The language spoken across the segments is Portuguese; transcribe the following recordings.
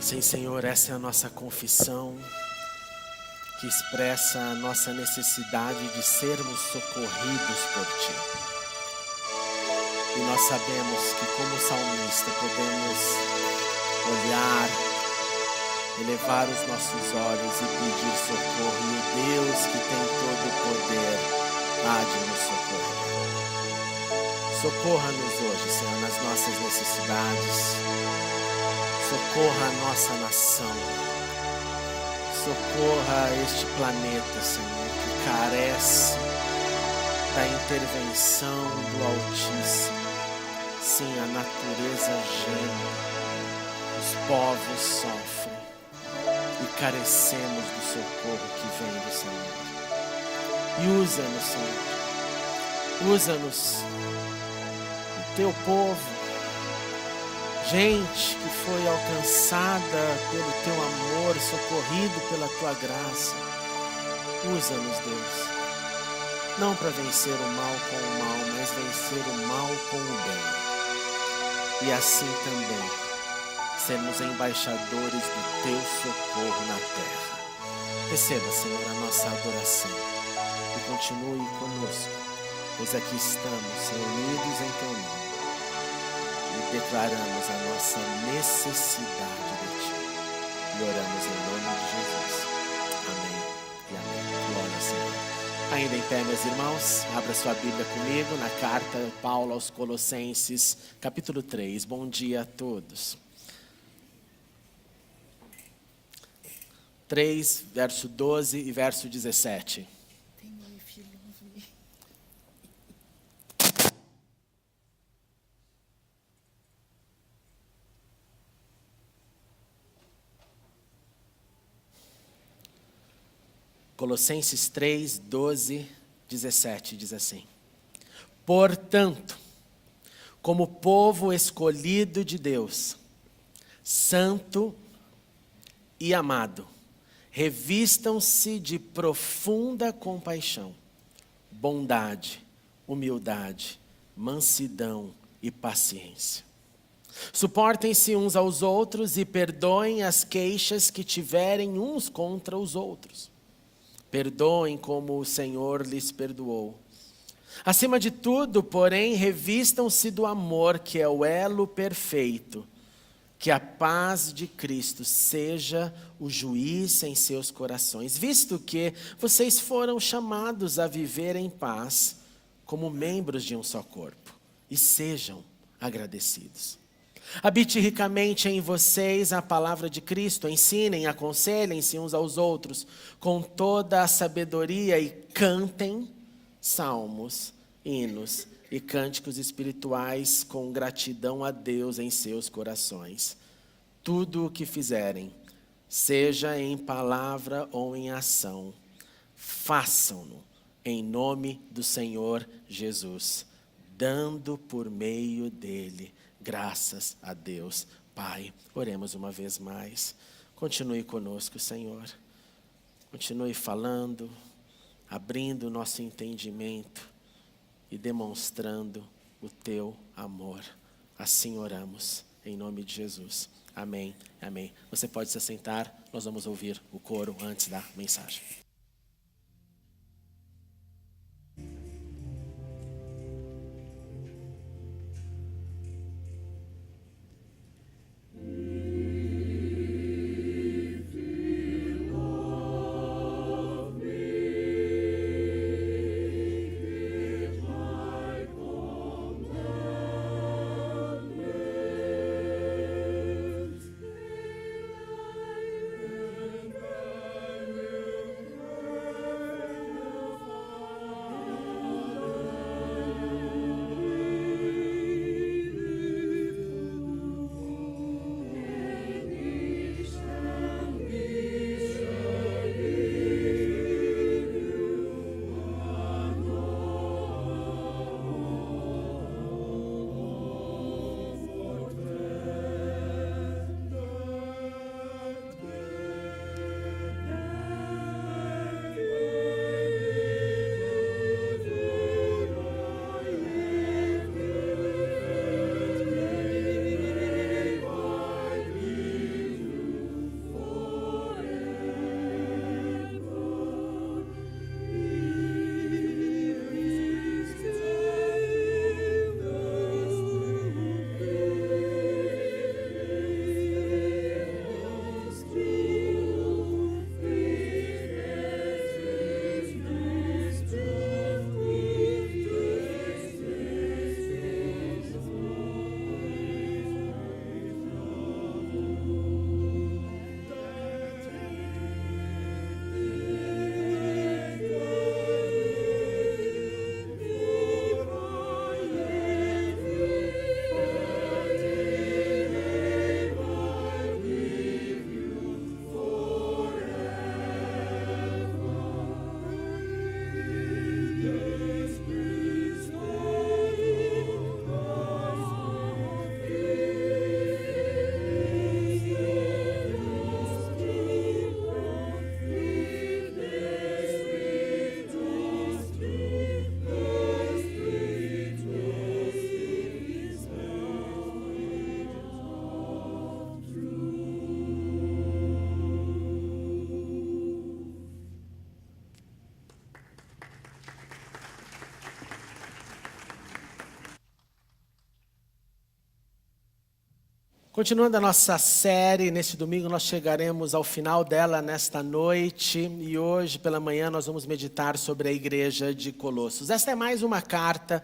Sim, Senhor, essa é a nossa confissão, que expressa a nossa necessidade de sermos socorridos por Ti. E nós sabemos que, como salmista, podemos olhar, elevar os nossos olhos e pedir socorro. E o Deus que tem todo o poder há de nos socorrer. Socorra-nos hoje, Senhor, nas nossas necessidades. Socorra a nossa nação. Socorra este planeta, Senhor, que carece da intervenção do Altíssimo. Sim, a natureza geme, os povos sofrem e carecemos do socorro que vem do Senhor. E usa-nos, Senhor. Usa-nos, o Teu povo. Gente que foi alcançada pelo Teu amor, socorrido pela Tua graça. Usa-nos, Deus. Não para vencer o mal com o mal, mas vencer o mal com o bem. E assim também sermos embaixadores do Teu socorro na terra. Receba, Senhor, a nossa adoração. E continue conosco, pois aqui estamos reunidos em Teu nome. E declaramos a nossa necessidade de Ti. E oramos em nome de Jesus. Amém e amém. Glória ao Senhor. Ainda em pé, meus irmãos, abra sua Bíblia comigo na carta de Paulo aos Colossenses, capítulo 3. Bom dia a todos. 3, verso 12 e verso 17. Colossenses 3, 12, 17 diz assim: Portanto, como povo escolhido de Deus, santo e amado, revistam-se de profunda compaixão, bondade, humildade, mansidão e paciência. Suportem-se uns aos outros e perdoem as queixas que tiverem uns contra os outros. Perdoem como o Senhor lhes perdoou. Acima de tudo, porém, revistam-se do amor, que é o elo perfeito. Que a paz de Cristo seja o juiz em seus corações, visto que vocês foram chamados a viver em paz, como membros de um só corpo. E sejam agradecidos. Habite ricamente em vocês a palavra de Cristo, ensinem, aconselhem-se uns aos outros com toda a sabedoria e cantem salmos, hinos e cânticos espirituais com gratidão a Deus em seus corações. Tudo o que fizerem, seja em palavra ou em ação, façam-no em nome do Senhor Jesus, dando por meio dele graças a Deus, Pai. Oremos uma vez mais. Continue conosco, Senhor. Continue falando, abrindo o nosso entendimento e demonstrando o Teu amor. Assim oramos, em nome de Jesus. Amém, amém. Você pode se assentar, nós vamos ouvir o coro antes da mensagem. Continuando a nossa série, neste domingo nós chegaremos ao final dela nesta noite e hoje pela manhã nós vamos meditar sobre a igreja de Colossos. Esta é mais uma carta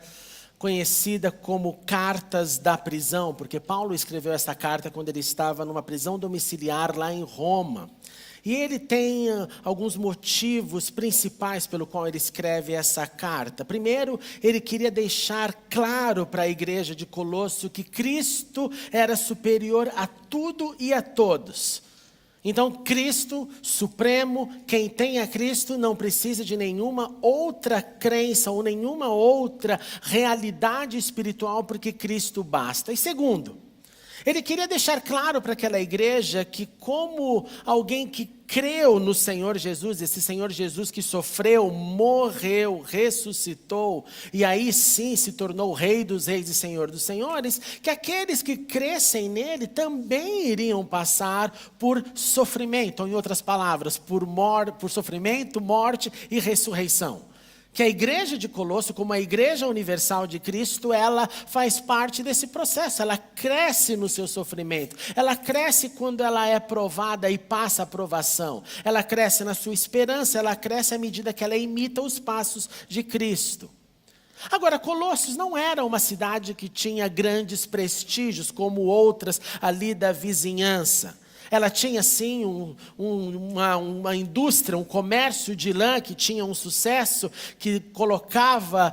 conhecida como Cartas da Prisão, porque Paulo escreveu esta carta quando ele estava numa prisão domiciliar lá em Roma. E ele tem alguns motivos principais pelo qual ele escreve essa carta. Primeiro, ele queria deixar claro para a igreja de Colosso que Cristo era superior a tudo e a todos. Então, Cristo supremo, quem tem a Cristo não precisa de nenhuma outra crença ou nenhuma outra realidade espiritual, porque Cristo basta. E segundo, ele queria deixar claro para aquela igreja que como alguém que creu no Senhor Jesus, esse Senhor Jesus que sofreu, morreu, ressuscitou, e aí sim se tornou Rei dos Reis e Senhor dos Senhores, que aqueles que crescem nele também iriam passar por sofrimento, ou em outras palavras, por sofrimento, morte e ressurreição. Que a igreja de Colosso, como a igreja universal de Cristo, ela faz parte desse processo, ela cresce no seu sofrimento, ela cresce quando ela é provada e passa a provação, ela cresce na sua esperança, ela cresce à medida que ela imita os passos de Cristo. Agora, Colossos não era uma cidade que tinha grandes prestígios como outras ali da vizinhança. Ela tinha sim uma indústria, um comércio de lã que tinha um sucesso, que colocava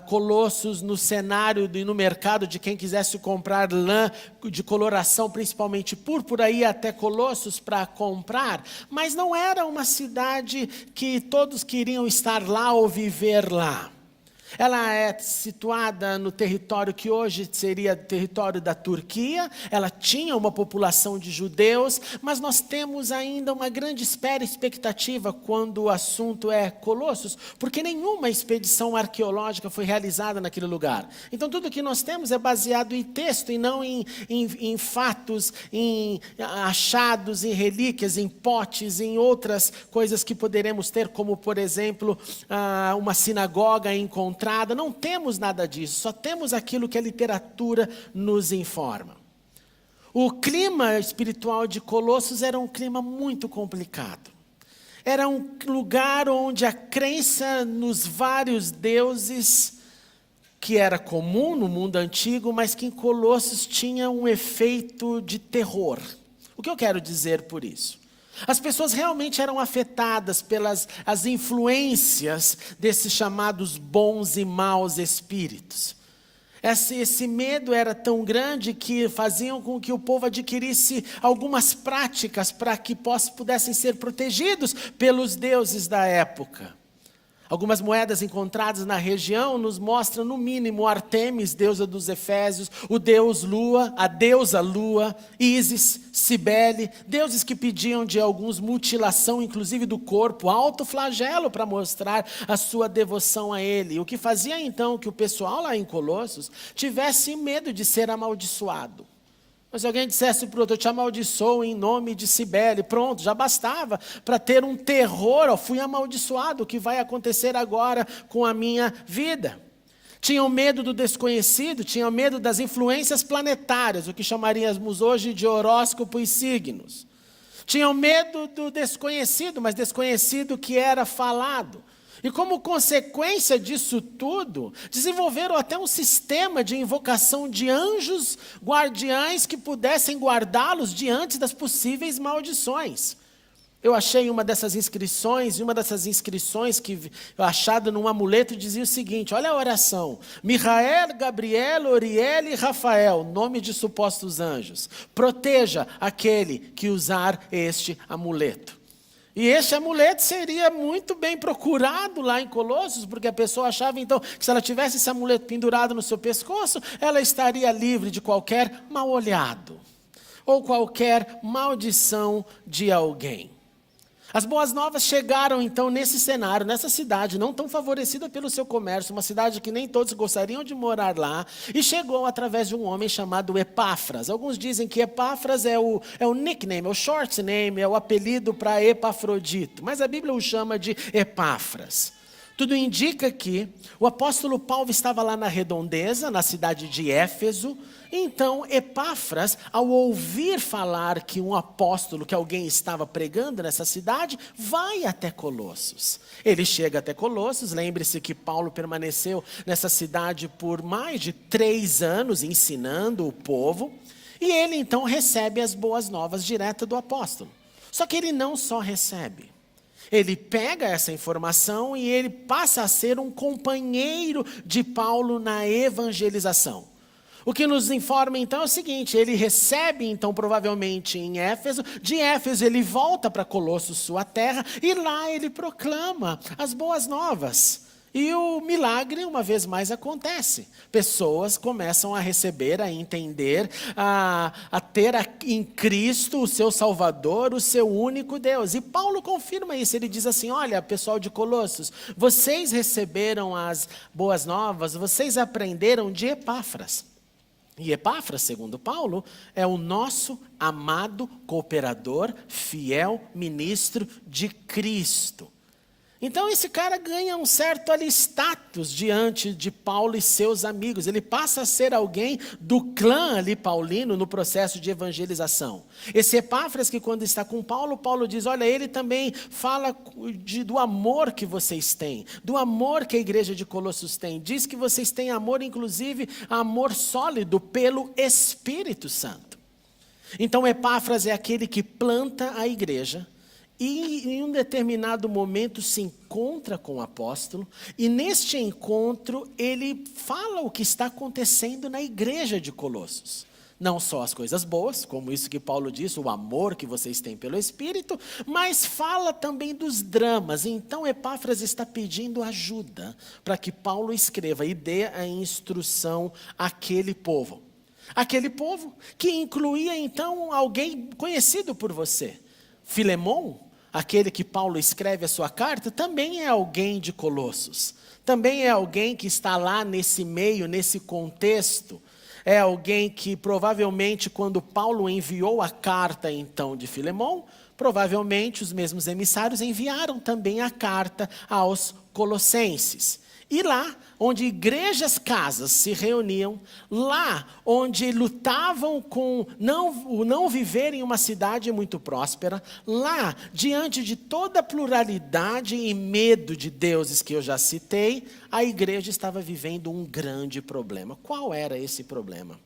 Colossos no cenário e no mercado de quem quisesse comprar lã de coloração, principalmente púrpura, ia até Colossos para comprar. Mas não era uma cidade que todos queriam estar lá ou viver lá. Ela é situada no território que hoje seria território da Turquia, ela tinha uma população de judeus, mas nós temos ainda uma grande expectativa quando o assunto é Colossos, porque nenhuma expedição arqueológica foi realizada naquele lugar. Então tudo que nós temos é baseado em texto e não em fatos, em achados, em relíquias, em potes, em outras coisas que poderemos ter, como por exemplo, uma sinagoga encontrada. Não temos nada disso, só temos aquilo que a literatura nos informa. O clima espiritual de Colossos era um clima muito complicado. Era um lugar onde a crença nos vários deuses, que era comum no mundo antigo, mas que em Colossos tinha um efeito de terror. O que eu quero dizer por isso? As pessoas realmente eram afetadas pelas as influências desses chamados bons e maus espíritos. Esse medo era tão grande que faziam com que o povo adquirisse algumas práticas para que pudessem ser protegidos pelos deuses da época. Algumas moedas encontradas na região nos mostram, no mínimo, Artemis, deusa dos Efésios, o deus Lua, a deusa Lua, Ísis, Cibele, deuses que pediam de alguns mutilação, inclusive do corpo, alto flagelo para mostrar a sua devoção a ele. O que fazia então que o pessoal lá em Colossos tivesse medo de ser amaldiçoado. Mas se alguém dissesse para o outro, eu te amaldiçoo em nome de Cibele, pronto, já bastava para ter um terror, fui amaldiçoado, o que vai acontecer agora com a minha vida? Tinham medo do desconhecido, tinham medo das influências planetárias, o que chamaríamos hoje de horóscopo e signos. Tinham medo do desconhecido, mas desconhecido que era falado. E como consequência disso tudo, desenvolveram até um sistema de invocação de anjos guardiães que pudessem guardá-los diante das possíveis maldições. Eu achei uma dessas inscrições, e uma dessas inscrições que eu achado num amuleto dizia o seguinte, olha a oração, Micael, Gabriel, Oriel e Rafael, nome de supostos anjos, proteja aquele que usar este amuleto. E este amuleto seria muito bem procurado lá em Colossos, porque a pessoa achava então que se ela tivesse esse amuleto pendurado no seu pescoço, ela estaria livre de qualquer mal-olhado, ou qualquer maldição de alguém. As boas novas chegaram então nesse cenário, nessa cidade não tão favorecida pelo seu comércio, uma cidade que nem todos gostariam de morar lá, e chegou através de um homem chamado Epáfras. Alguns dizem que Epáfras é o nickname, é o short name, é o apelido para Epafrodito, mas a Bíblia o chama de Epáfras. Tudo indica que o apóstolo Paulo estava lá na redondeza, na cidade de Éfeso. Então, Epáfras, ao ouvir falar que um apóstolo, que alguém estava pregando nessa cidade, vai até Colossos. Ele chega até Colossos, lembre-se que Paulo permaneceu nessa cidade por mais de 3 anos, ensinando o povo. E ele então recebe as boas novas direto do apóstolo. Só que ele não só recebe. Ele pega essa informação e ele passa a ser um companheiro de Paulo na evangelização. O que nos informa então é o seguinte: ele recebe então provavelmente em Éfeso, de Éfeso ele volta para Colossos, sua terra, e lá ele proclama as boas novas. E o milagre, uma vez mais, acontece. Pessoas começam a receber, a entender, a ter em Cristo o seu Salvador, o seu único Deus. E Paulo confirma isso, ele diz assim: olha, pessoal de Colossos, vocês receberam as boas novas, vocês aprenderam de Epáfras. E Epáfras, segundo Paulo, é o nosso amado cooperador, fiel ministro de Cristo. Então esse cara ganha um certo ali status diante de Paulo e seus amigos. Ele passa a ser alguém do clã ali paulino no processo de evangelização. Esse Epáfras que quando está com Paulo, Paulo diz: olha, ele também fala do amor que vocês têm, do amor que a igreja de Colossos tem. Diz que vocês têm amor, inclusive amor sólido pelo Espírito Santo. Então Epáfras é aquele que planta a igreja. E em um determinado momento se encontra com o apóstolo, e neste encontro ele fala o que está acontecendo na igreja de Colossos. Não só as coisas boas, como isso que Paulo diz, o amor que vocês têm pelo Espírito, mas fala também dos dramas. Então Epáfras está pedindo ajuda para que Paulo escreva e dê a instrução àquele povo. Aquele povo que incluía então alguém conhecido por você. Filemon, aquele que Paulo escreve a sua carta, também é alguém de Colossos. Também é alguém que está lá nesse meio, nesse contexto. É alguém que provavelmente quando Paulo enviou a carta então de Filemon, provavelmente os mesmos emissários enviaram também a carta aos colossenses. E lá, onde igrejas, casas se reuniam, lá onde lutavam com o não viver em uma cidade muito próspera, lá, diante de toda a pluralidade e medo de deuses que eu já citei, a igreja estava vivendo um grande problema. Qual era esse problema?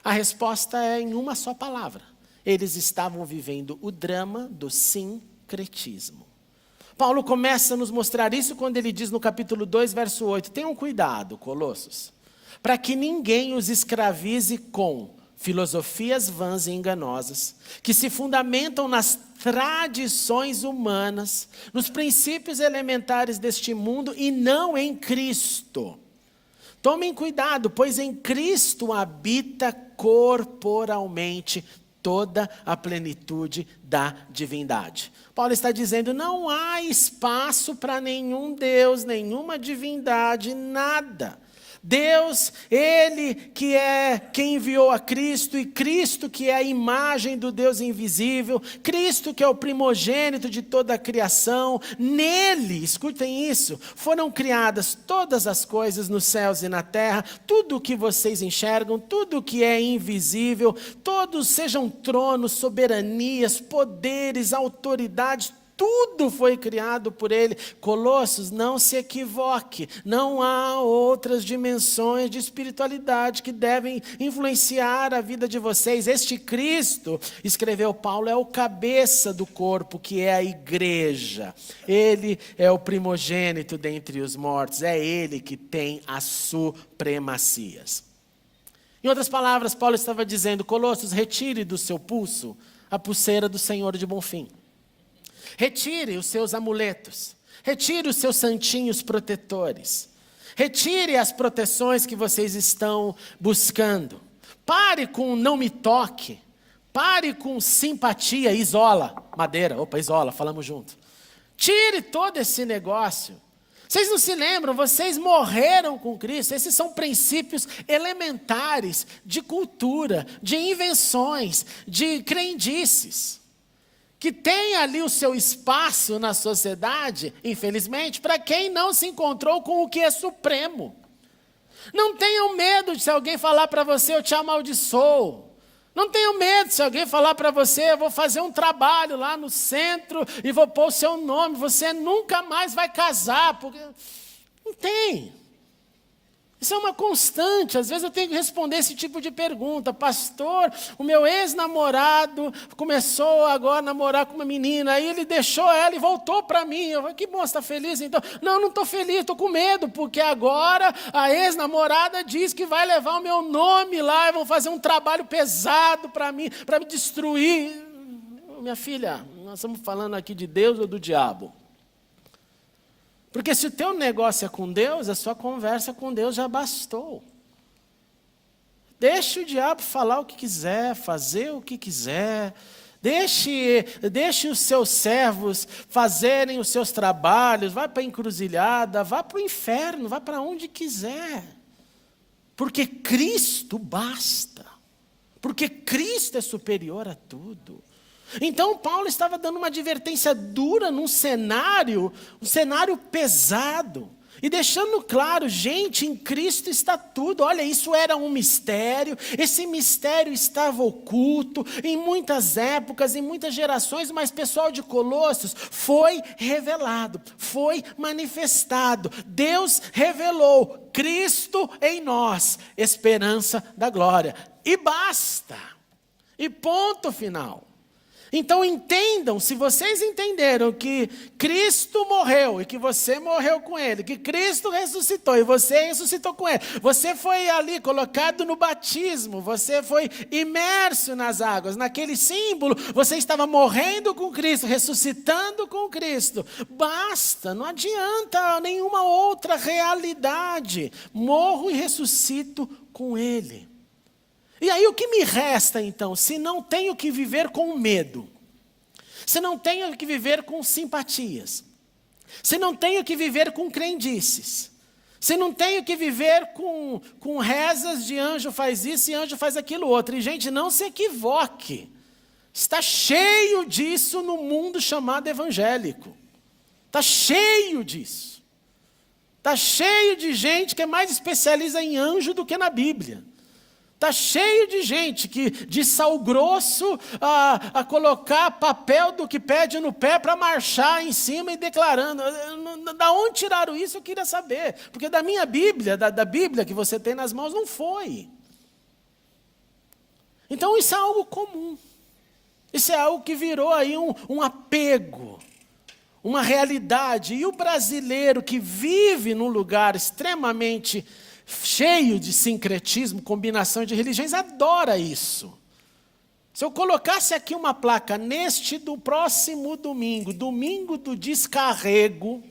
A resposta é em uma só palavra. Eles estavam vivendo o drama do sincretismo. Paulo começa a nos mostrar isso quando ele diz no capítulo 2, verso 8, tenham cuidado, Colossos, para que ninguém os escravize com filosofias vãs e enganosas, que se fundamentam nas tradições humanas, nos princípios elementares deste mundo e não em Cristo. Tomem cuidado, pois em Cristo habita corporalmente toda a plenitude da divindade. Paulo está dizendo, não há espaço para nenhum Deus, nenhuma divindade, nada. Deus, Ele que é quem enviou a Cristo, e Cristo que é a imagem do Deus invisível, Cristo que é o primogênito de toda a criação, nele, escutem isso, foram criadas todas as coisas nos céus e na terra, tudo o que vocês enxergam, tudo o que é invisível, todos sejam tronos, soberanias, poderes, autoridades, tudo foi criado por Ele. Colossos, não se equivoque. Não há outras dimensões de espiritualidade que devem influenciar a vida de vocês. Este Cristo, escreveu Paulo, é o cabeça do corpo, que é a igreja. Ele é o primogênito dentre os mortos. É Ele que tem as supremacias. Em outras palavras, Paulo estava dizendo, Colossos, retire do seu pulso a pulseira do Senhor de Bonfim. Retire os seus amuletos, retire os seus santinhos protetores, retire as proteções que vocês estão buscando. Pare com não me toque, pare com simpatia, isola, madeira, isola, falamos junto. Tire todo esse negócio. Vocês não se lembram, vocês morreram com Cristo. Esses são princípios elementares de cultura, de invenções, de crendices. que tem ali o seu espaço na sociedade, infelizmente, para quem não se encontrou com o que é supremo. Não tenham medo de se alguém falar para você, eu te amaldiçoo. Não tenham medo se alguém falar para você, eu vou fazer um trabalho lá no centro e vou pôr o seu nome, você nunca mais vai casar, porque não tem. Isso é uma constante, às vezes eu tenho que responder esse tipo de pergunta. Pastor, o meu ex-namorado começou agora a namorar com uma menina, aí ele deixou ela e voltou para mim. Eu falei, que bom, você está feliz então? Não estou feliz, estou com medo, porque agora a ex-namorada diz que vai levar o meu nome lá e vão fazer um trabalho pesado para mim, para me destruir. Minha filha, nós estamos falando aqui de Deus ou do diabo? Porque se o teu negócio é com Deus, a sua conversa com Deus já bastou. Deixe o diabo falar o que quiser, fazer o que quiser. Deixe os seus servos fazerem os seus trabalhos. Vai para a encruzilhada, vá para o inferno, vá para onde quiser. Porque Cristo basta. Porque Cristo é superior a tudo. Então Paulo estava dando uma advertência dura num cenário, um cenário pesado, e deixando claro, gente, em Cristo está tudo. Olha, isso era um mistério, esse mistério estava oculto em muitas épocas, em muitas gerações, mas pessoal de Colossos, foi revelado, foi manifestado. Deus revelou Cristo em nós, esperança da glória. E basta, e ponto final. Então entendam, se vocês entenderam que Cristo morreu e que você morreu com Ele, que Cristo ressuscitou e você ressuscitou com Ele, você foi ali colocado no batismo, você foi imerso nas águas, naquele símbolo, você estava morrendo com Cristo, ressuscitando com Cristo. Basta, não adianta nenhuma outra realidade. Morro e ressuscito com Ele. E aí o que me resta então, se não tenho que viver com medo, se não tenho que viver com simpatias, se não tenho que viver com crendices, se não tenho que viver com rezas de anjo faz isso e anjo faz aquilo outro. E gente, não se equivoque, está cheio disso no mundo chamado evangélico, está cheio disso, está cheio de gente que é mais especializa em anjo do que na Bíblia. Está cheio de gente que de sal grosso a colocar papel do que pede no pé para marchar em cima e declarando. Da onde tiraram isso eu queria saber. Porque da minha Bíblia, da Bíblia que você tem nas mãos, não foi. Então isso é algo comum. Isso é algo que virou aí um apego, uma realidade. E o brasileiro que vive num lugar extremamente cheio de sincretismo, combinação de religiões, adora isso. Se eu colocasse aqui uma placa do próximo domingo, domingo do descarrego,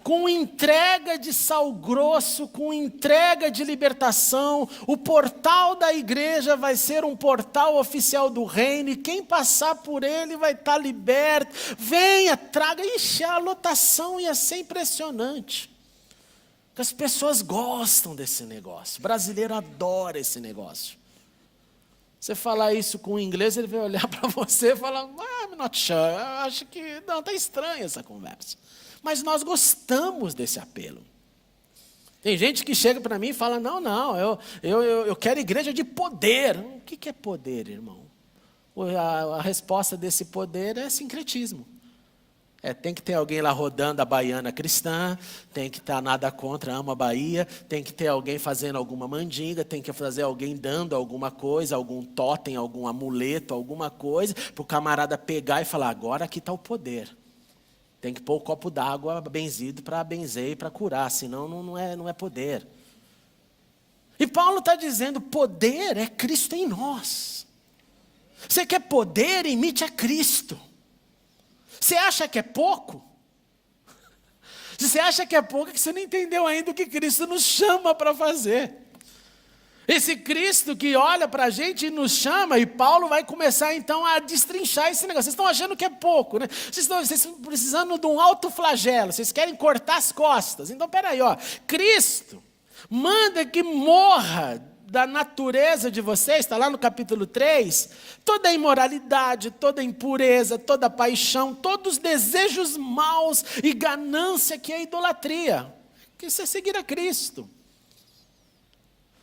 com entrega de sal grosso, com entrega de libertação, o portal da igreja vai ser um portal oficial do reino, e quem passar por ele vai estar liberto. Venha, traga, ixi, a lotação ia ser impressionante. Porque as pessoas gostam desse negócio. O brasileiro adora esse negócio. Você falar isso com o inglês, ele vai olhar para você e falar, I'm not sure, eu acho que não, está estranha essa conversa. Mas nós gostamos desse apelo. Tem gente que chega para mim e fala, não, eu quero igreja de poder. O que é poder, irmão? A resposta desse poder é sincretismo. Tem que ter alguém lá rodando a baiana cristã, tem que estar nada contra, ama a Bahia, tem que ter alguém fazendo alguma mandinga, tem que fazer alguém dando alguma coisa, algum totem, algum amuleto, alguma coisa, para o camarada pegar e falar, agora aqui está o poder. Tem que pôr o copo d'água benzido para benzer e para curar, senão não é poder. E Paulo está dizendo, poder é Cristo em nós. Você quer poder, imite a Cristo. Você acha que é pouco? Se você acha que é pouco, é que você não entendeu ainda o que Cristo nos chama para fazer. Esse Cristo que olha para a gente e nos chama, e Paulo vai começar então a destrinchar esse negócio. Vocês estão achando que é pouco, né? Vocês estão precisando de um alto flagelo, vocês querem cortar as costas. Então, peraí, Cristo manda que morra da natureza de vocês, está lá no capítulo 3, toda a imoralidade, toda a impureza, toda a paixão, todos os desejos maus e ganância que é a idolatria, que isso é seguir a Cristo.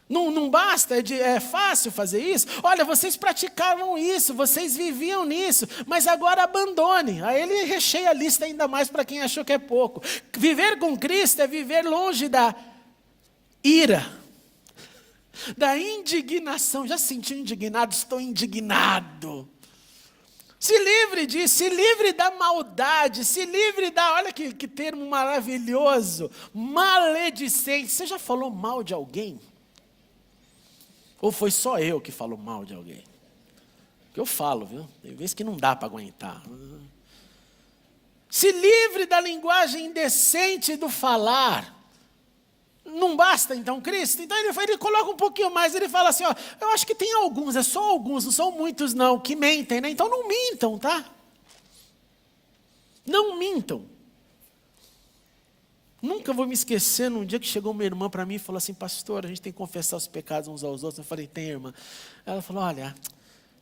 Não basta, é fácil fazer isso. Olha, vocês praticavam isso, vocês viviam nisso, mas agora abandone. Aí ele recheia a lista ainda mais para quem achou que é pouco. Viver com Cristo é viver longe da ira, da indignação. Já se sentiu indignado? Estou indignado. Se livre disso, se livre da maldade, se livre da, olha que termo maravilhoso, maledicência. Você já falou mal de alguém? Ou foi só eu que falo mal de alguém? Porque eu falo, viu? Tem vezes que não dá para aguentar. Se livre da linguagem indecente do falar. Não basta então Cristo? Então ele coloca um pouquinho mais, ele fala assim, ó, eu acho que tem alguns, é só alguns, não são muitos não, que mentem, né? Então não mintam, tá? Não mintam. Nunca vou me esquecer, num dia que chegou uma irmã para mim e falou assim, pastor, a gente tem que confessar os pecados uns aos outros. Eu falei, tem, irmã? Ela falou, olha,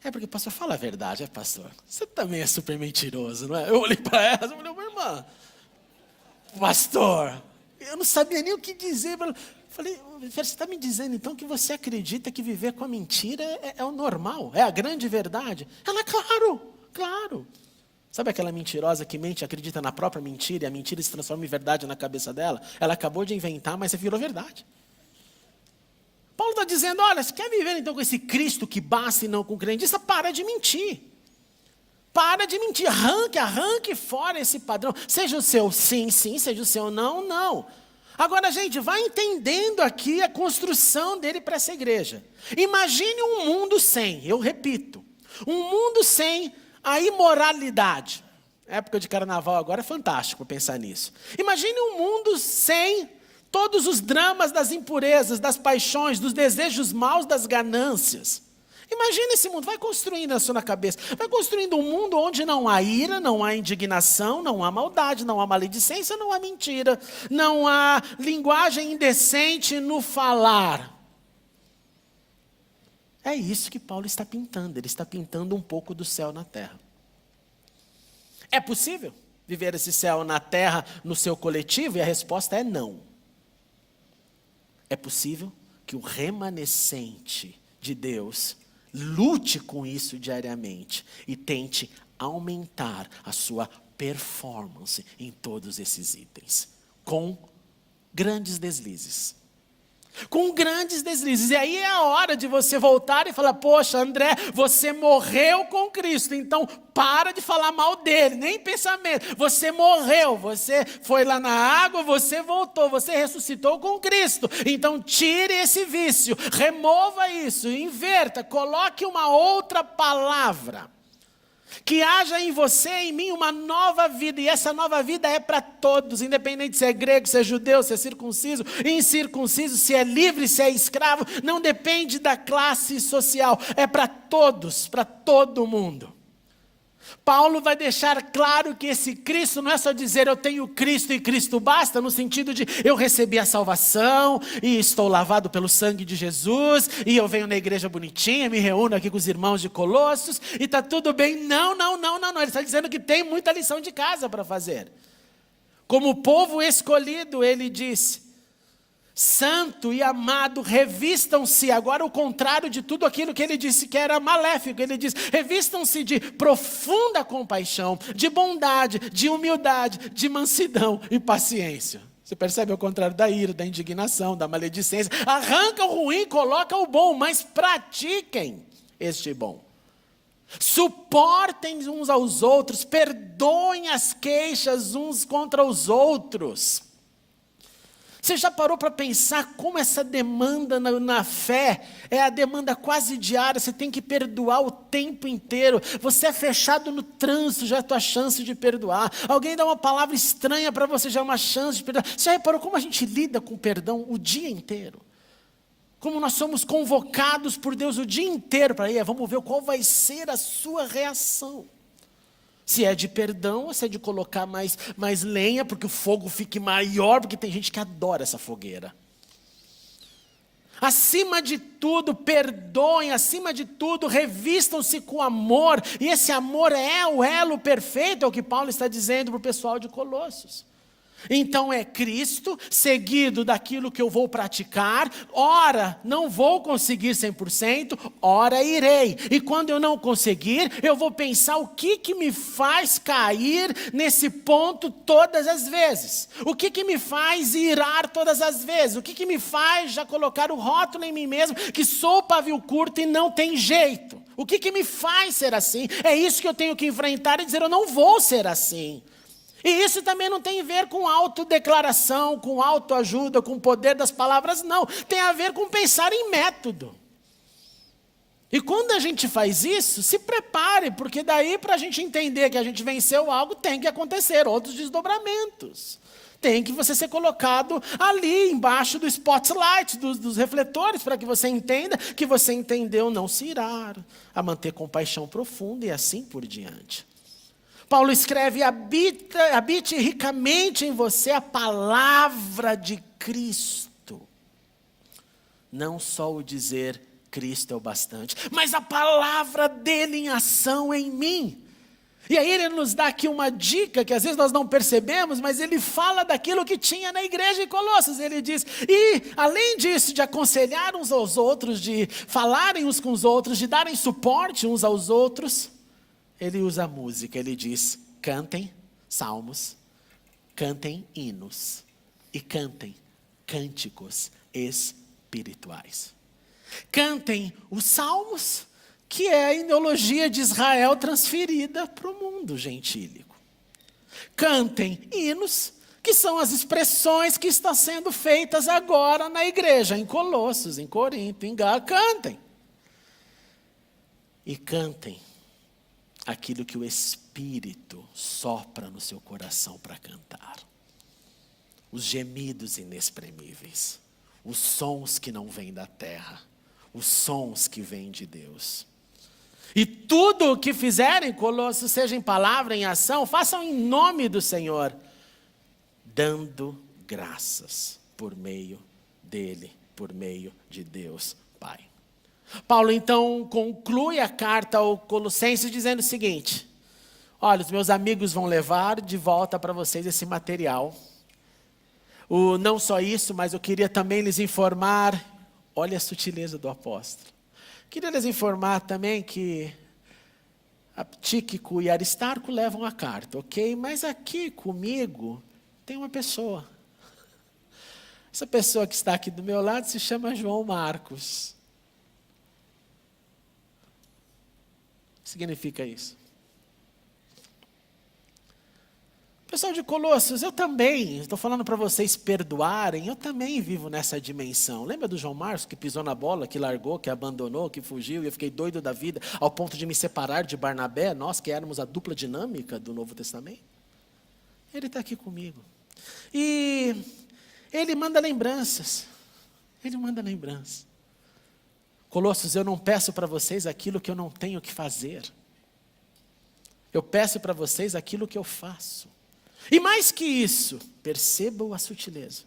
é porque pastor, fala a verdade, pastor? Você também é super mentiroso, não é? Eu olhei para ela e falei, irmã, pastor, eu não sabia nem o que dizer. Eu falei, você está me dizendo então que você acredita que viver com a mentira é o normal, é a grande verdade? Ela, claro. Sabe aquela mentirosa que mente, acredita na própria mentira e a mentira se transforma em verdade na cabeça dela? Ela acabou de inventar, mas virou verdade. Paulo está dizendo, olha, se quer viver então com esse Cristo que basta e não com crendice, para de mentir. Para de mentir, arranque fora esse padrão. Seja o seu sim, seja o seu não. Agora, gente, vai entendendo aqui a construção dele para essa igreja. Imagine um mundo sem, eu repito, um mundo sem a imoralidade. A época de carnaval agora é fantástico pensar nisso. Imagine um mundo sem todos os dramas das impurezas, das paixões, dos desejos maus, das ganâncias. Imagina esse mundo, vai construindo isso na cabeça. Vai construindo um mundo onde não há ira, não há indignação, não há maldade, não há maledicência, não há mentira, não há linguagem indecente no falar. É isso que Paulo está pintando, ele está pintando um pouco do céu na terra. É possível viver esse céu na terra no seu coletivo? E a resposta é não. É possível que o remanescente de Deus lute com isso diariamente e tente aumentar a sua performance em todos esses itens, com grandes deslizes. Com grandes deslizes. E aí é a hora de você voltar e falar, poxa, André, você morreu com Cristo, então para de falar mal dele, nem pensamento. Você morreu, você foi lá na água, você voltou, você ressuscitou com Cristo. Então tire esse vício, remova isso, inverta, coloque uma outra palavra. Que haja em você e em mim uma nova vida, e essa nova vida é para todos, independente se é grego, se é judeu, se é circunciso, incircunciso, se é livre, se é escravo, não depende da classe social, é para todos, para todo mundo. Paulo vai deixar claro que esse Cristo não é só dizer eu tenho Cristo e Cristo basta, no sentido de eu recebi a salvação e estou lavado pelo sangue de Jesus e eu venho na igreja bonitinha, me reúno aqui com os irmãos de Colossos e está tudo bem. Não, ele está dizendo que tem muita lição de casa para fazer. Como povo escolhido, ele disse, santo e amado, revistam-se, agora o contrário de tudo aquilo que ele disse que era maléfico, ele diz, revistam-se de profunda compaixão, de bondade, de humildade, de mansidão e paciência. Você percebe ao contrário da ira, da indignação, da maledicência, arranca o ruim, coloca o bom, mas pratiquem este bom. Suportem uns aos outros, perdoem as queixas uns contra os outros. Você já parou para pensar como essa demanda na fé é a demanda quase diária? Você tem que perdoar o tempo inteiro. Você é fechado no trânsito, já é a tua chance de perdoar. Alguém dá uma palavra estranha para você, já é uma chance de perdoar. Você já reparou como a gente lida com o perdão o dia inteiro? Como nós somos convocados por Deus o dia inteiro para ir, vamos ver qual vai ser a sua reação. Se é de perdão ou se é de colocar mais lenha, porque o fogo fique maior, porque tem gente que adora essa fogueira. Acima de tudo, perdoem, acima de tudo, revistam-se com amor. E esse amor é o elo perfeito, é o que Paulo está dizendo para o pessoal de Colossos. Então é Cristo, seguido daquilo que eu vou praticar. Ora, não vou conseguir 100%, ora irei. E quando eu não conseguir, eu vou pensar o que me faz cair nesse ponto todas as vezes. O que me faz irar todas as vezes. O que me faz já colocar o rótulo em mim mesmo, que sou pavio curto e não tem jeito. O que me faz ser assim? É isso que eu tenho que enfrentar e dizer, eu não vou ser assim. E isso também não tem a ver com autodeclaração, com autoajuda, com o poder das palavras, não. Tem a ver com pensar em método. E quando a gente faz isso, se prepare, porque daí para a gente entender que a gente venceu algo, tem que acontecer outros desdobramentos. Tem que você ser colocado ali, embaixo do spotlight, dos refletores, para que você entenda que você entendeu não se irar, a manter compaixão profunda e assim por diante. Paulo escreve, habite ricamente em você a palavra de Cristo. Não só o dizer Cristo é o bastante, mas a palavra dele em ação em mim. E aí ele nos dá aqui uma dica que às vezes nós não percebemos, mas ele fala daquilo que tinha na igreja de Colossos. Ele diz, e além disso, de aconselhar uns aos outros, de falarem uns com os outros, de darem suporte uns aos outros, ele usa a música, ele diz, cantem salmos, cantem hinos e cantem cânticos espirituais. Cantem os salmos, que é a ideologia de Israel transferida para o mundo gentílico. Cantem hinos, que são as expressões que estão sendo feitas agora na igreja, em Colossos, em Corinto, em Gálatas. Cantem. E cantem aquilo que o Espírito sopra no seu coração para cantar. Os gemidos inexprimíveis, os sons que não vêm da terra, os sons que vêm de Deus. E tudo o que fizerem, Colossos, seja em palavra, em ação, façam em nome do Senhor, dando graças por meio dele, por meio de Deus Pai. Paulo então conclui a carta ao Colossenses dizendo o seguinte, olha, os meus amigos vão levar de volta para vocês esse material. Não só isso, mas eu queria também lhes informar, olha a sutileza do apóstolo. Queria lhes informar também que Tíquico e Aristarco levam a carta, ok? Mas aqui comigo tem uma pessoa. Essa pessoa que está aqui do meu lado se chama João Marcos. O que significa isso? Pessoal de Colossos, eu também, estou falando para vocês perdoarem, eu também vivo nessa dimensão. Lembra do João Marcos que pisou na bola, que largou, que abandonou, que fugiu, e eu fiquei doido da vida, ao ponto de me separar de Barnabé, nós que éramos a dupla dinâmica do Novo Testamento? Ele está aqui comigo. E ele manda lembranças. Ele manda lembranças. Colossos, eu não peço para vocês aquilo que eu não tenho que fazer. Eu peço para vocês aquilo que eu faço. E mais que isso, percebam a sutileza.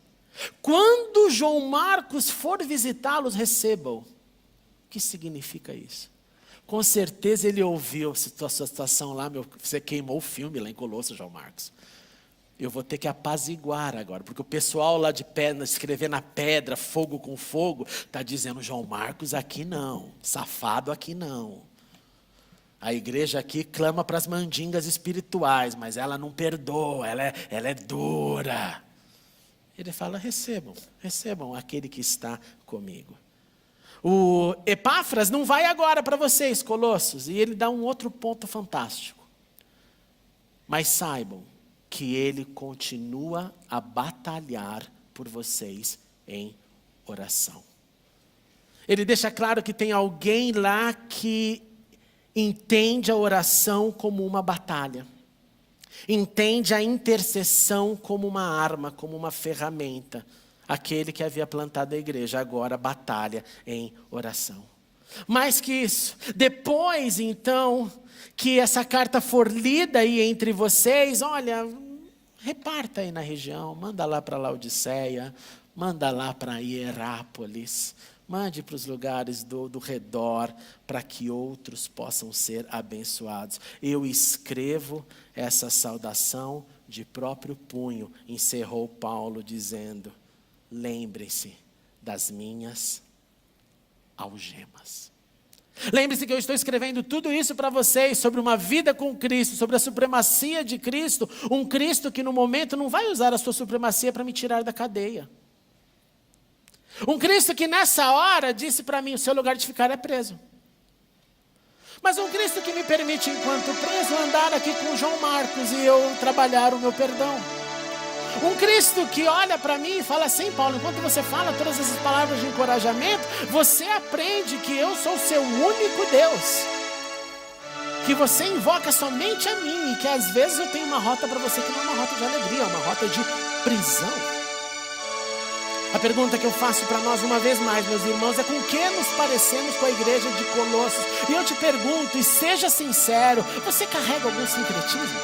Quando João Marcos for visitá-los, recebam. O que significa isso? Com certeza ele ouviu a sua situação lá, você queimou o filme lá em Colossos, João Marcos. Eu vou ter que apaziguar agora, porque o pessoal lá de pedra, escrever na pedra, fogo com fogo, está dizendo, João Marcos aqui não, safado aqui não. A igreja aqui clama para as mandingas espirituais, mas ela não perdoa, ela é dura. Ele fala, recebam aquele que está comigo. O Epáfras não vai agora para vocês, Colossos, e ele dá um outro ponto fantástico. Mas saibam que ele continua a batalhar por vocês em oração. Ele deixa claro que tem alguém lá que entende a oração como uma batalha. Entende a intercessão como uma arma, como uma ferramenta. Aquele que havia plantado a igreja agora batalha em oração. Mais que isso, depois então que essa carta for lida aí entre vocês, olha, reparta aí na região, manda lá para Laodiceia, manda lá para Hierápolis, Mande para os lugares do redor, para que outros possam ser abençoados. Eu escrevo essa saudação de próprio punho, encerrou Paulo dizendo: lembrem-se das minhas algemas. Lembre-se que eu estou escrevendo tudo isso para vocês sobre uma vida com Cristo, sobre a supremacia de Cristo, um Cristo que no momento não vai usar a sua supremacia para me tirar da cadeia. Um Cristo que nessa hora disse para mim: o seu lugar de ficar é preso. Mas um Cristo que me permite, enquanto preso, andar aqui com João Marcos e eu trabalhar o meu perdão. Um Cristo que olha para mim e fala assim: Paulo, enquanto você fala todas essas palavras de encorajamento, você aprende que eu sou o seu único Deus. Que você invoca somente a mim e que às vezes eu tenho uma rota para você que não é uma rota de alegria, é uma rota de prisão. A pergunta que eu faço para nós uma vez mais, meus irmãos, é com que nos parecemos com a igreja de Colossos? E eu te pergunto, e seja sincero, você carrega algum sincretismo?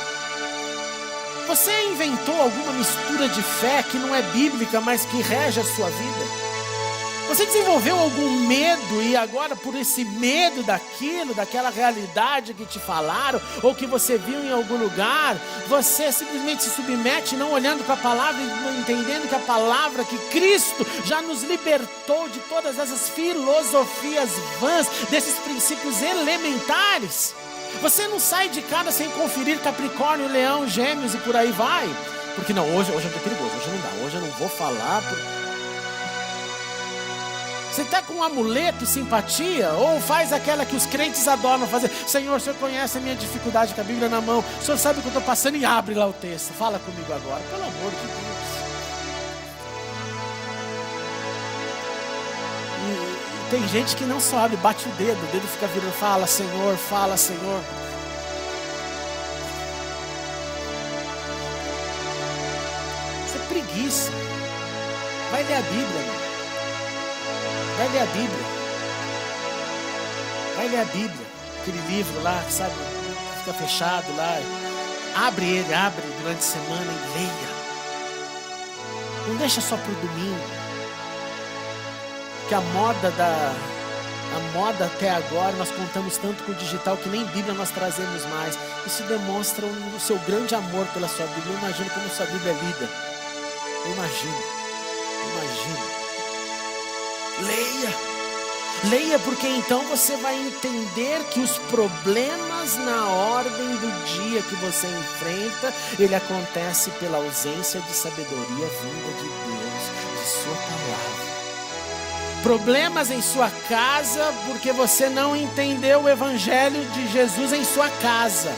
Você inventou alguma mistura de fé que não é bíblica, mas que rege a sua vida? Você desenvolveu algum medo e agora por esse medo daquela realidade que te falaram ou que você viu em algum lugar, você simplesmente se submete não olhando para a palavra e não entendendo que a palavra, que Cristo já nos libertou de todas essas filosofias vãs, desses princípios elementares? Você não sai de casa sem conferir Capricórnio, Leão, Gêmeos e por aí vai. Porque não, hoje é muito perigoso, hoje não dá, hoje eu não vou falar. Você está com um amuleto, simpatia, ou faz aquela que os crentes adoram fazer. Senhor, o Senhor conhece a minha dificuldade com a Bíblia na mão. O Senhor sabe o que eu estou passando e abre lá o texto. Fala comigo agora, pelo amor de Deus. E tem gente que não só abre, bate o dedo fica virando, fala Senhor, fala Senhor. Isso é preguiça. Vai ler a Bíblia, meu. Vai ler a Bíblia. Vai ler a Bíblia. Aquele livro lá, sabe, fica fechado lá. Abre durante a semana e leia. Não deixa só para o domingo. Que a moda até agora, nós contamos tanto com o digital que nem Bíblia nós trazemos mais. Isso demonstra o seu grande amor pela sua Bíblia. Eu imagino como a sua Bíblia é lida. Eu imagino. Leia, porque então você vai entender que os problemas na ordem do dia que você enfrenta, ele acontece pela ausência de sabedoria vinda de Deus, de sua palavra. Problemas em sua casa, porque você não entendeu o evangelho de Jesus em sua casa.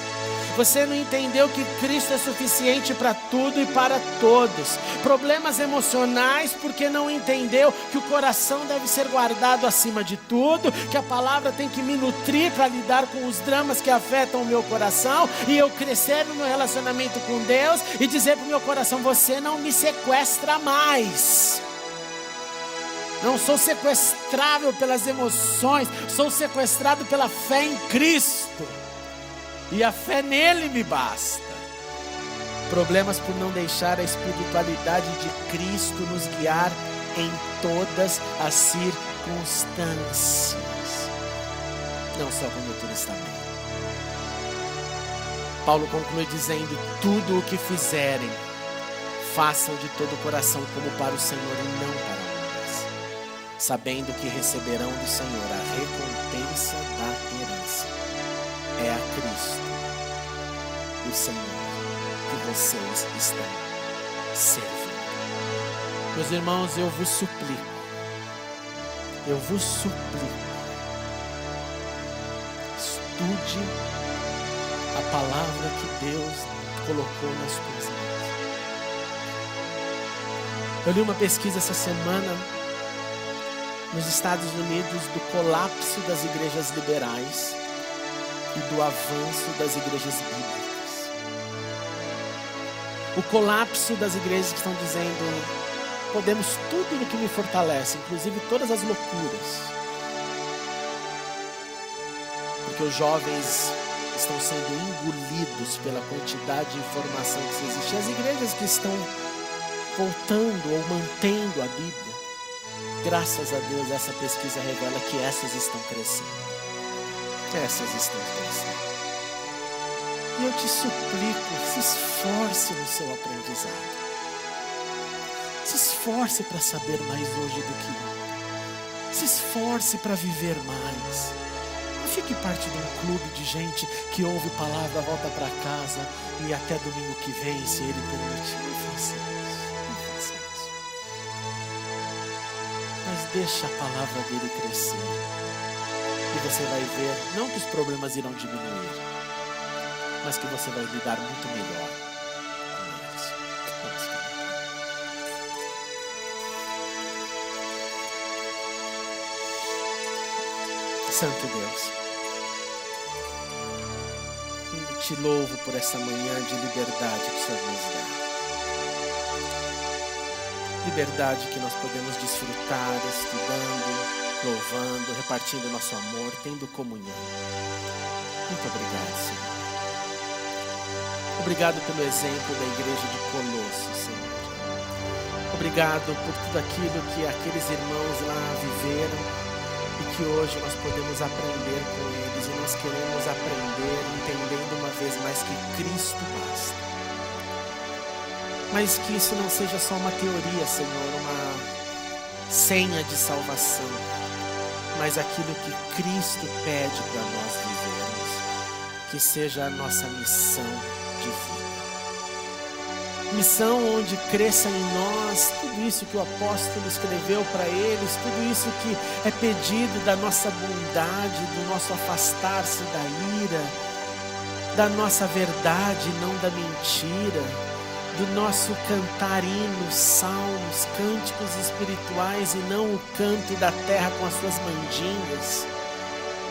Você não entendeu que Cristo é suficiente para tudo e para todos. Problemas emocionais porque não entendeu que o coração deve ser guardado acima de tudo, que a palavra tem que me nutrir para lidar com os dramas que afetam o meu coração e eu crescer no meu relacionamento com Deus e dizer para o meu coração: você não me sequestra mais. Não sou sequestrável pelas emoções, sou sequestrado pela fé em Cristo. E a fé nele me basta. Problemas por não deixar a espiritualidade de Cristo nos guiar em todas as circunstâncias. Não só quando tudo está bem. Paulo conclui dizendo: tudo o que fizerem, façam de todo o coração como para o Senhor e não para homens, sabendo que receberão do Senhor a recompensa da herança. É a Cristo, o Senhor, que vocês estão servindo. Meus irmãos, eu vos suplico, estude a palavra que Deus colocou nas tuas mãos. Eu li uma pesquisa essa semana nos Estados Unidos do colapso das igrejas liberais e do avanço das igrejas bíblicas. O colapso das igrejas que estão dizendo: podemos tudo no que me fortalece, inclusive todas as loucuras. Porque os jovens estão sendo engolidos pela quantidade de informação que existe. As igrejas que estão voltando ou mantendo a Bíblia graças a Deus, essa pesquisa revela que essas estão crescendo. Essas estão crescendo. E eu te suplico, se esforce no seu aprendizado. Se esforce para saber mais hoje do que ontem. Se esforce para viver mais. Não fique parte de um clube de gente que ouve palavra, volta para casa e até domingo que vem, se ele permitir. Não faça isso. Não faça isso. Mas deixa a palavra dele crescer. E você vai ver, não que os problemas irão diminuir, mas que você vai lidar muito melhor com eles. Santo Deus, eu te louvo por essa manhã de liberdade que o Senhor nos dá. Liberdade que nós podemos desfrutar, estudando, louvando, repartindo nosso amor, tendo comunhão. Muito obrigado, Senhor. Obrigado pelo exemplo da igreja de Colossos, Senhor. Obrigado por tudo aquilo que aqueles irmãos lá viveram e que hoje nós podemos aprender com eles. E nós queremos aprender entendendo uma vez mais que Cristo basta. Mas que isso não seja só uma teoria, Senhor, uma senha de salvação, mas aquilo que Cristo pede para nós vivermos, que seja a nossa missão de vida. Missão onde cresça em nós tudo isso que o apóstolo escreveu para eles, tudo isso que é pedido da nossa bondade, do nosso afastar-se da ira, da nossa verdade, não da mentira, do nosso cantar hinos, salmos, cânticos espirituais e não o canto da terra com as suas mandingas.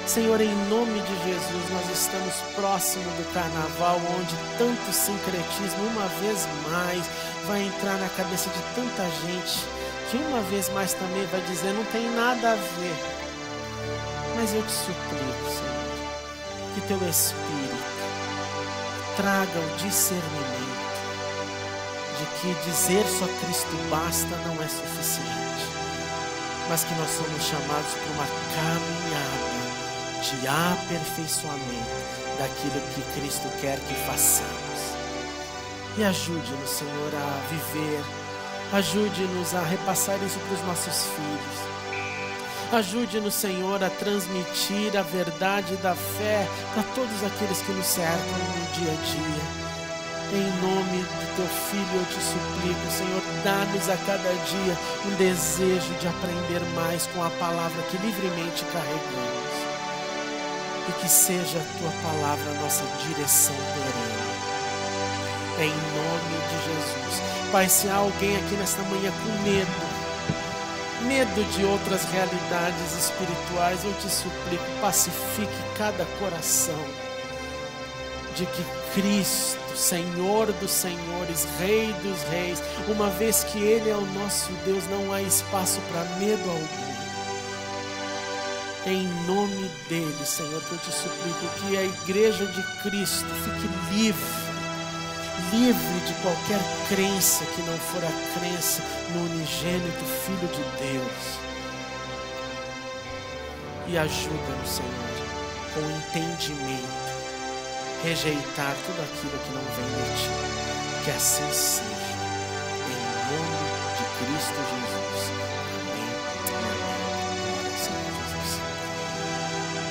Senhor, em nome de Jesus, nós estamos próximos do carnaval, onde tanto sincretismo, uma vez mais, vai entrar na cabeça de tanta gente, que uma vez mais também vai dizer, não tem nada a ver. Mas eu te suplico, Senhor, que teu Espírito traga o discernimento de que dizer só Cristo basta não é suficiente, mas que nós somos chamados para uma caminhada de aperfeiçoamento daquilo que Cristo quer que façamos. E ajude-nos, Senhor, a viver, ajude-nos a repassar isso para os nossos filhos, ajude-nos, Senhor, a transmitir a verdade da fé para todos aqueles que nos cercam no dia a dia. Em nome do teu Filho eu te suplico, Senhor, dá-nos a cada dia um desejo de aprender mais com a palavra que livremente carregamos. E que seja a tua palavra a nossa direção perene. Em nome de Jesus. Pai, se há alguém aqui nesta manhã com medo de outras realidades espirituais, eu te suplico, pacifique cada coração de que Cristo, Senhor dos senhores, Rei dos reis, uma vez que Ele é o nosso Deus, não há espaço para medo algum. Em nome dele, Senhor, que eu te suplico que a igreja de Cristo fique livre de qualquer crença que não for a crença no unigênito Filho de Deus. E ajuda-nos, Senhor, com entendimento, rejeitar tudo aquilo que não vem de ti. Que assim seja, em nome de Cristo Jesus.